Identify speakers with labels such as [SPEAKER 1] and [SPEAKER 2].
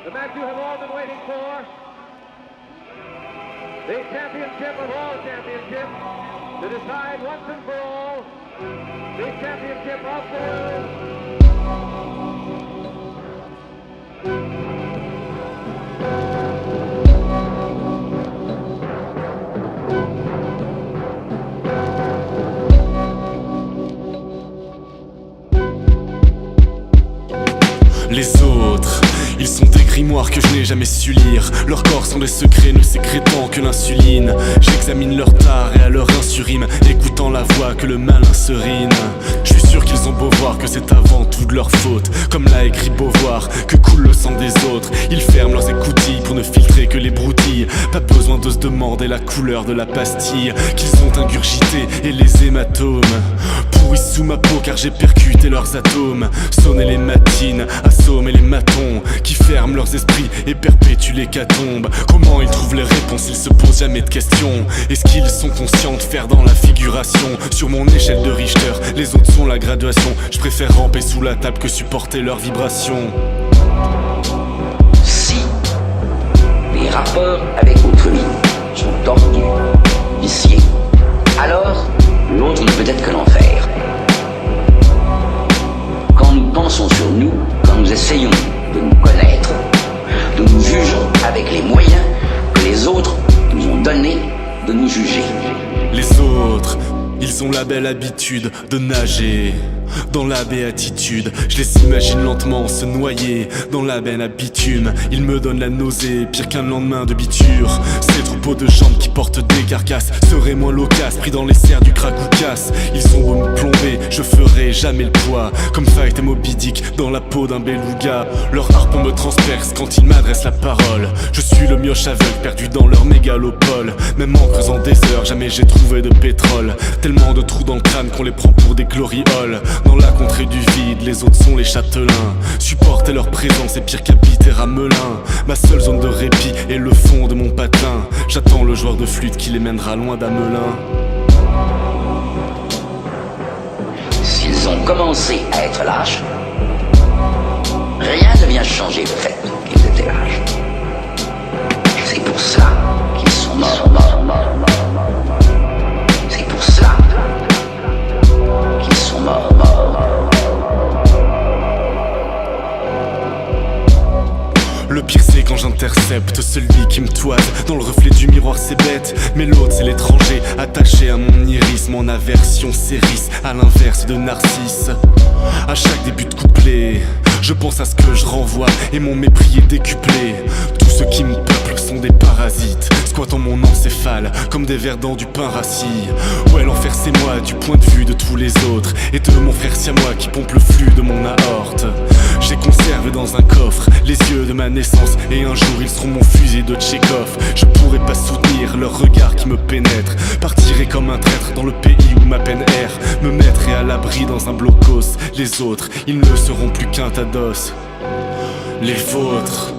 [SPEAKER 1] The match you have all been waiting for. The championship of all championships. To decide once and for all the championship of the world.
[SPEAKER 2] Les autres, ils sont des grimoires que je n'ai jamais su lire. Leurs corps sont des secrets ne sécrétant que l'insuline. J'examine leur tard et à leur insu rime, écoutant la voix que le malin serine. Je suis sûr qu'ils ont beau voir que c'est avant tout de leur faute, comme l'a écrit Beauvoir, que coule le sang des autres. Ils ferment leurs écoutilles pour ne filtrer que les broutilles. Pas besoin de se demander la couleur de la pastille qu'ils ont ingurgité et les hématomes pourris sous ma peau car j'ai percuté leurs atomes. Sonner les matines, assommer les matons qui ferment leurs esprits et perpétuent l'hécatombe. Comment ils trouvent les réponses, ils se posent jamais de questions. Est-ce qu'ils sont conscients de faire dans la figuration? Sur mon échelle de Richter, les autres sont la graduation. Je préfère ramper sous la table que supporter leurs vibrations.
[SPEAKER 3] Si les rapports avec autrui sont tordus, viciés, alors l'autre ne peut être que l'enfer. Quand nous pensons sur nous, quand nous essayons de nous connaître, nous nous jugeons avec les moyens que les autres nous ont donnés de nous juger.
[SPEAKER 2] Les autres, ils ont la belle habitude de nager dans la béatitude. Je les imagine lentement se noyer dans la benne à bitume. Ils me donnent la nausée, pire qu'un lendemain de biture. Ces troupeaux de jambes qui portent des carcasses seraient moins loquaces, pris dans les serres du crack ou casse. Ils ont beau me plomber, je ferai jamais le poids, comme Fight et Moby Dick dans la peau d'un beluga. Leur harpon me transperce quand ils m'adressent la parole. Je suis le mioche aveugle perdu dans leur mégalopole. Même en creusant des heures, jamais j'ai trouvé de pétrole. Tellement de trous dans le crâne qu'on les prend pour des glorioles. Dans la contrée du vide, les autres sont les châtelains. Supporter leur présence est pire qu'habiter à Melun. Ma seule zone de répit est le fond de mon patelin. J'attends le joueur de flûte qui les mènera loin d'Amelin.
[SPEAKER 3] S'ils ont commencé à être lâches, rien ne vient changer le fait qu'ils étaient lâches. C'est pour ça qu'ils sont morts. C'est pour ça qu'ils sont morts.
[SPEAKER 2] Le pire c'est quand j'intercepte celui qui me toise. Dans le reflet du miroir c'est bête, mais l'autre c'est l'étranger, attaché à mon iris. Mon aversion s'érisse à l'inverse de Narcisse. À chaque début de couplet, je pense à ce que je renvoie et mon mépris est décuplé. Tous ceux qui me peuplent sont des parasites, squattant mon encéphale comme des vers dans du pain rassis. Ouais, l'enfer c'est moi du point de vue de tous les autres, et de mon frère siamois qui pompe le flux de mon aorte. J'ai conservé dans un coffre les yeux de ma naissance, et un jour ils seront mon fusil de Tchekhov. Je pourrais pas soutenir leur regard qui me pénètre, partirai comme un traître dans le pays où ma peine erre, me mettrai à l'abri dans un blocos. Les autres, ils ne seront plus qu'un tas d'os. Les vôtres,